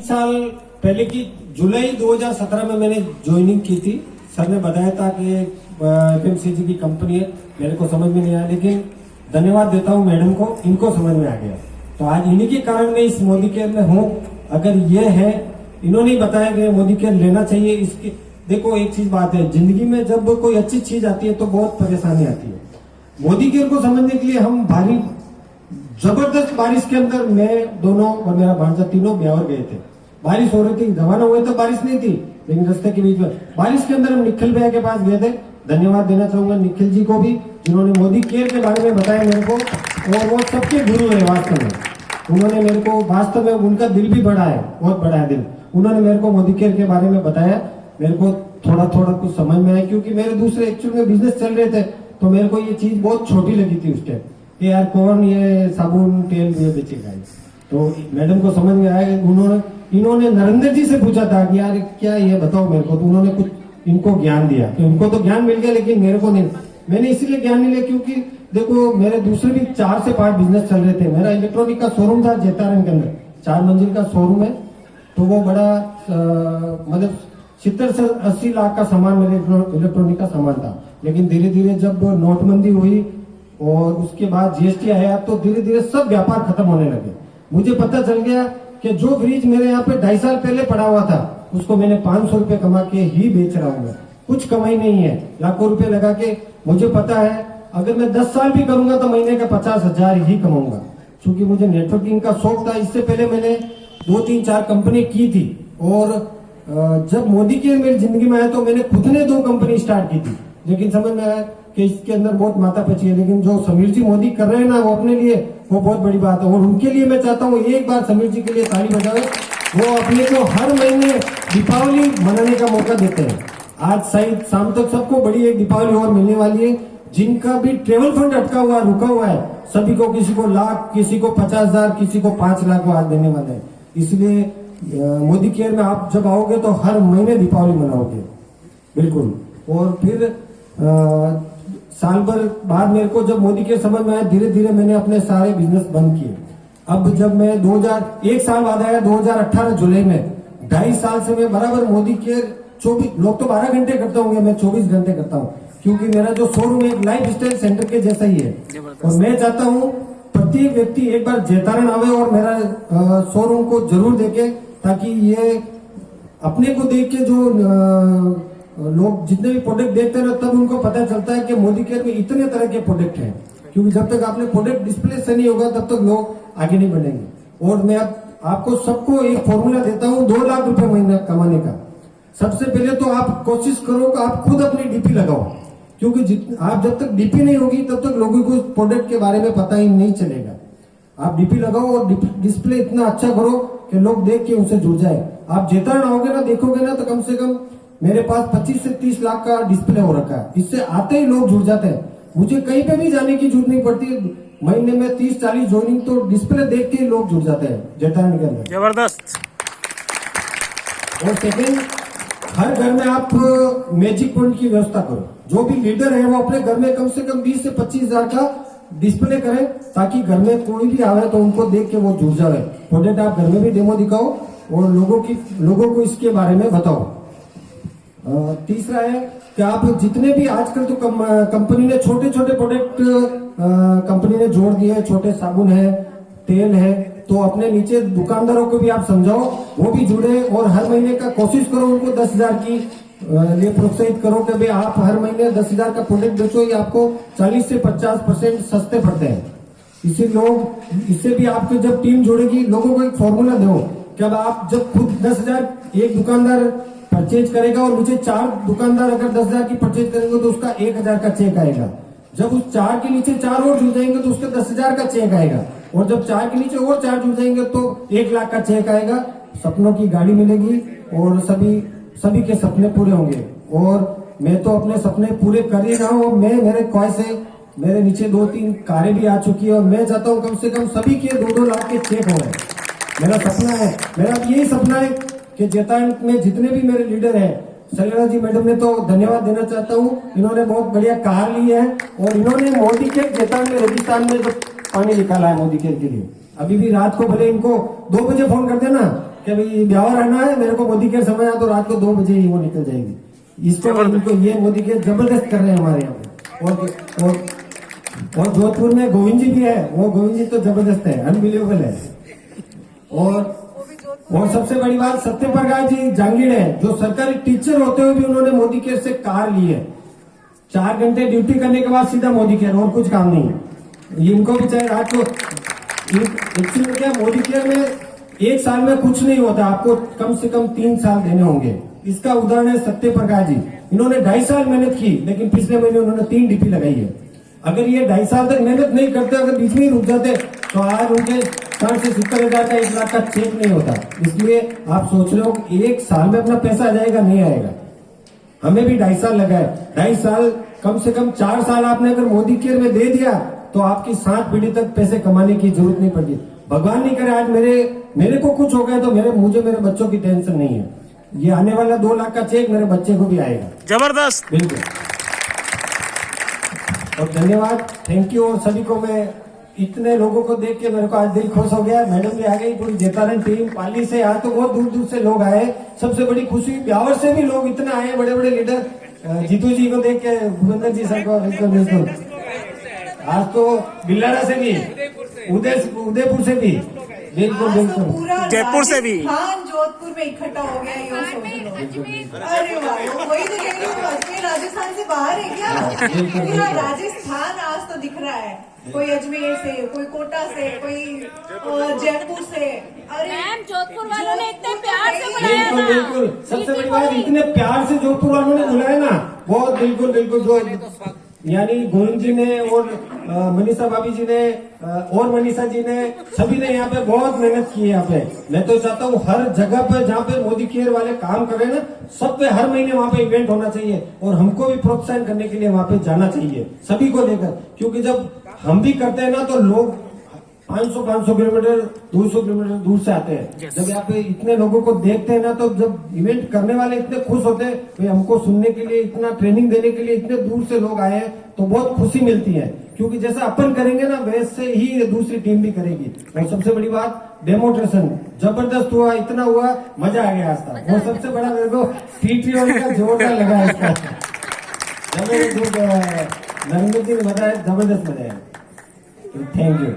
साल पहले की जुलाई 2017 में मैंने ज्वाइनिंग की थी। सर ने बताया था कि एफएमसीजी की कंपनी है, मेरे को समझ में नहीं आया, लेकिन धन्यवाद देता हूँ मैडम को, इनको समझ में आ गया। तो आज इन्हीं के कारण मैं इस मोदी केयर में हूँ। अगर ये है, इन्होंने ही बताया कि मोदी केयर लेना चाहिए। इसके देखो एक चीज बात है, जिंदगी में जब कोई अच्छी चीज आती है तो बहुत परेशानी आती है। मोदी केयर को समझने के लिए हम भारी जबरदस्त बारिश के अंदर मैं दोनों और मेरा भांजा तीनों ब्यावर गए थे। बारिश हो रही थी, रवाना हुए तो बारिश नहीं थी, लेकिन रास्ते के बीच में बारिश के अंदर हम निखिल भैया के पास गए थे। धन्यवाद देना चाहूंगा निखिल जी को भी, जिन्होंने मोदी केयर के बारे में बताया मेरे को, और वो सबके गुरु है वास्तव में। उन्होंने मेरे को वास्तव में, उनका दिल भी बड़ा है, बहुत बड़ा है दिल। उन्होंने मेरे को मोदी केयर के बारे में बताया, मेरे को थोड़ा थोड़ा कुछ समझ में आया, क्योंकि मेरे दूसरे एक्चुअल में बिजनेस चल रहे थे, तो मेरे को ये चीज बहुत छोटी लगी थी उस टाइम कि यार कौन ये साबुन तेल ये बेचेगा। तो मैडम को समझ में आया। इन्होंने नरेंद्र जी से पूछा था कि यार क्या ये बताओ मेरे को, तो उन्होंने कुछ इनको ज्ञान दिया। तो इनको तो ज्ञान मिल गया, लेकिन मेरे को नहीं। मैंने इसीलिए ज्ञान नहीं लिया क्योंकि देखो मेरे दूसरे भी 4 से 5 बिजनेस चल रहे थे। मेरा इलेक्ट्रॉनिक का शोरूम था जेतारन के अंदर, 4 मंजिल का शोरूम है। तो वो बड़ा मतलब 70 से 80 लाख का सामान मेरे इलेक्ट्रॉनिक का सामान था। लेकिन धीरे धीरे जब नोटबंदी हुई और उसके बाद जीएसटी आया, तो धीरे धीरे सब व्यापार खत्म होने लगे। मुझे पता चल गया कि जो फ्रिज मेरे यहाँ पे 2.5 साल पहले पड़ा हुआ था, उसको मैंने 500 रुपए कमा के ही बेच रहा हूँ। कुछ कमाई नहीं है, लाखों रुपए लगा के। मुझे पता है अगर मैं 10 साल भी करूंगा तो महीने का 50,000 ही कमाऊंगा, क्योंकि मुझे नेटवर्किंग का शौक था। इससे पहले मैंने 2-3-4 कंपनी की थी, और जब मोदी केयर मेरी जिंदगी में आया तो मैंने खुद ने 2 कंपनी स्टार्ट की थी। लेकिन समझ में आया कि इसके अंदर बहुत माथापच्ची है। लेकिन जो समीर जी मोदी कर रहे हैं ना, वो अपने लिए वो बहुत बड़ी बात है, और उनके लिए मैं चाहता हूँ एक बार समीर जी के लिए ताली बजावे। वो अपने को हर महीने दीपावली मनाने का मौका देते हैं। आज शायद शाम तक सबको बड़ी एक दीपावली और मिलने वाली है। जिनका भी ट्रेवल फंड अटका हुआ रुका हुआ है, सभी को, किसी को लाख, किसी को 50,000, किसी को 5 लाख आज देने वाले हैं। इसलिए मोदी केयर में आप जब आओगे तो हर महीने दीपावली मनाओगे, बिल्कुल। और फिर साल भर बाद मेरे को जब मोदी केयर समझ में आया, धीरे धीरे मैंने अपने सारे बिजनेस बंद किए। अब जब मैं 1 साल बाद आया 2018 जुलाई में, 2.5 साल से मैं बराबर मोदी केयर 24, लोग तो 12 घंटे करते होंगे, मैं 24 घंटे करता हूँ, क्योंकि मेरा जो शोरूम एक लाइफ स्टाइल सेंटर के जैसा ही है। और मैं चाहता हूँ प्रत्येक व्यक्ति एक बार जेतारन आवे और मेरा शोरूम को जरूर देखे, ताकि ये अपने को देख के जो लोग जितने भी प्रोडक्ट देखते हैं ना, तब उनको पता चलता है कि मोदी केयर में इतने तरह के प्रोडक्ट हैं। क्योंकि जब तक आपने प्रोडक्ट डिस्प्ले से नहीं होगा, तब तक लोग आगे नहीं बढ़ेंगे। और मैं आपको सबको एक फॉर्मूला देता हूँ 2 लाख रुपए महीना कमाने का। सबसे पहले तो आप कोशिश करो कि आप खुद अपनी डीपी लगाओ, क्योंकि आप जब तक डीपी नहीं होगी तब तक लोगों को प्रोडक्ट के बारे में पता ही नहीं चलेगा। आप डीपी लगाओ और डिस्प्ले इतना अच्छा करो कि लोग देख के उनसे जुड़ जाए। आप जेतारन आओगे ना, देखोगे ना, तो कम से कम मेरे पास 25 से 30 लाख का डिस्प्ले हो रखा है। इससे आते ही लोग जुड़ जाते हैं। मुझे कहीं पे भी जाने की जरूरत नहीं पड़ती। महीने में 30-40 ज्वाइनिंग तो डिस्प्ले देख के ही लोग जुड़ जाते हैं जेतारन के अंदर। जबरदस्त। और सेकेंड, हर घर में आप मैजिक पॉइंट की व्यवस्था करो। जो भी लीडर है वो अपने घर में कम से कम 20 से 25,000 का डिस्प्ले करें, ताकि घर में कोई भी आवे तो उनको देख के वो जुड़ जाए। प्रोडक्ट आप घर में भी डेमो दिखाओ और लोगों को इसके बारे में बताओ। तीसरा है कि आप जितने भी आजकल तो कंपनी ने छोटे छोटे प्रोडक्ट कंपनी ने जोड़ दिए, छोटे साबुन है, तेल है, तो अपने नीचे दुकानदारों को भी आप समझाओ, वो भी जुड़े। और हर महीने का कोशिश करो उनको 10,000 की लिए प्रोत्साहित करो कि भाई आप हर महीने 10,000 का प्रोडक्ट बेचो, ये आपको 40 से 50% सस्ते पड़ते हैं। इससे भी आपकी जब टीम जुड़ेगी, लोगों को एक फॉर्मूला दो कि अब आप जब खुद 10,000 एक दुकानदार परचेज करेगा और मुझे 4 दुकानदार अगर 10,000 की परचेज करेंगे तो उसका 1,000 का चेक आएगा। जब उस 4 के नीचे 4 और जुड़ जाएंगे तो उसका 10,000 का चेक आएगा। और जब 4 के नीचे और 4 जुड़ जाएंगे तो 1 लाख का चेक आएगा। सपनों की गाड़ी मिलेगी और सभी के सपने पूरे होंगे। और मैं तो अपने सपने पूरे कर ही रहा हूँ। मेरे ख्वाहिश है, मेरे नीचे 2-3 कारें भी आ चुकी है और मैं चाहता हूँ कम से कम सभी के 2-2 लाख के चेक हो रहे हैं। मेरा सपना है, मेरा यही सपना है कि जेतारन में जितने भी मेरे लीडर हैं, सलीना जी मैडम ने तो धन्यवाद देना चाहता हूँ। इन्होंने बहुत बढ़िया कार ली है और इन्होंने मोदी केयर जेतारन में रेगिस्तान में जो पानी निकाला है मोदी केयर के लिए। अभी भी रात को भले इनको 2 बजे फोन कर देना, कि भाई ब्यावर रहना है, मेरे को मोदी केयर समझ आया तो रात को 2 बजे ही वो निकल जाएगी। इसको इनको ये मोदी केयर जबरदस्त कर रहे हैं हमारे यहाँ पे। और जोधपुर में गोविंद जी भी है, वो गोविंद जी तो जबरदस्त है, अनबिलीवेबल है। और सबसे बड़ी बात सत्यप्रकाश जी जांगीड़ है, जो सरकारी टीचर होते हुए भी उन्होंने मोदी केयर से कार ली है। 4 घंटे ड्यूटी करने के बाद सीधा मोदी केयर, और कुछ काम नहीं है। इनको भी चाहे रात को एक्चुअली क्या मोदी केयर में 1 साल में कुछ नहीं होता, आपको कम से कम 3 साल देने होंगे। इसका उदाहरण है सत्यप्रकाश जी, इन्होंने 2.5 साल मेहनत की, लेकिन पिछले महीने उन्होंने 3 डीपी लगाई है। अगर ये 2.5 साल तक मेहनत नहीं करते, अगर बीच में ही रुक जाते, तो आज उनके 60 से 70,000 का 1 लाख का चेक नहीं होता। इसलिए आप सोच रहे हो कि 1 साल में अपना पैसा आ जाएगा, नहीं आएगा। हमें भी 2.5 साल लगा है। 2.5 साल कम से कम 4 साल आपने अगर मोदी केयर में दे दिया तो आपकी 7 पीढ़ी तक पैसे कमाने की जरूरत नहीं पड़ती। भगवान नहीं करे आज मेरे को कुछ हो गया तो मुझे मेरे बच्चों की टेंशन नहीं है। ये आने वाला 2 लाख का चेक मेरे बच्चे को भी आएगा। जबरदस्त, बिल्कुल। और धन्यवाद, थैंक यू। और सभी को मैं इतने लोगों को देख के मेरे को आज दिल खुश हो गया। मैडम भी आ गई, पूरी जेतारन टीम, पाली से आज तो बहुत दूर दूर से लोग आए। सबसे बड़ी खुशी ब्यावर से भी लोग इतना आए, बड़े बड़े लीडर। जीतू जी को देख के, भूपेंद्र जी सर को, बिल्कुल। आज तो बिल्लाड़ा से भी, उदयपुर से भी, बिल्कुल बिल्कुल, जयपुर से भी, जोधपुर में इकट्ठा हो गया ये सोच लो। अरे वाह, वही तो कह रही हूँ, अजमेर राजस्थान से बाहर है क्या? पूरा राजस्थान आज तो दिख रहा है। कोई अजमेर से, कोई कोटा से, कोई जयपुर से। अरे मैम, जोधपुर वालों ने इतने प्यार से बुलाया बिल्कुल ना। बिल्कुल। सबसे बड़ी बात, इतने प्यार से जोधपुर वालों ने बुलाया ना, बहुत बिल्कुल बिल्कुल। जो यानी गोविंद जी ने और मनीषा भाभी जी ने और मनीषा जी ने, सभी ने यहाँ पे बहुत मेहनत की है। यहाँ पे मैं तो चाहता हूँ हर जगह पे जहाँ पे मोदी केयर वाले काम कर रहे हैं ना, सब पे हर महीने वहाँ पे इवेंट होना चाहिए। और हमको भी प्रोत्साहन करने के लिए वहाँ पे जाना चाहिए, सभी को लेकर। क्योंकि जब हम भी करते हैं ना, तो लोग 500 किलोमीटर, 200 किलोमीटर दूर से आते हैं। जब यहाँ पे इतने लोगों को देखते हैं ना, तो जब इवेंट करने वाले इतने खुश होते हैं, तो हमको सुनने के लिए, इतना ट्रेनिंग देने के लिए इतने दूर से लोग आए हैं, तो बहुत खुशी मिलती है। क्योंकि जैसा अपन करेंगे ना, वैसे ही दूसरी टीम भी करेगी। और सबसे बड़ी बात, डेमोन्स्ट्रेशन जबरदस्त हुआ, इतना हुआ, मजा आ गया आज तक। और सबसे बड़ा मेरे को टी का जोरदार लगा इसका। नरेंद्र जी ने बताया, जबरदस्त मजा आया। Thank you.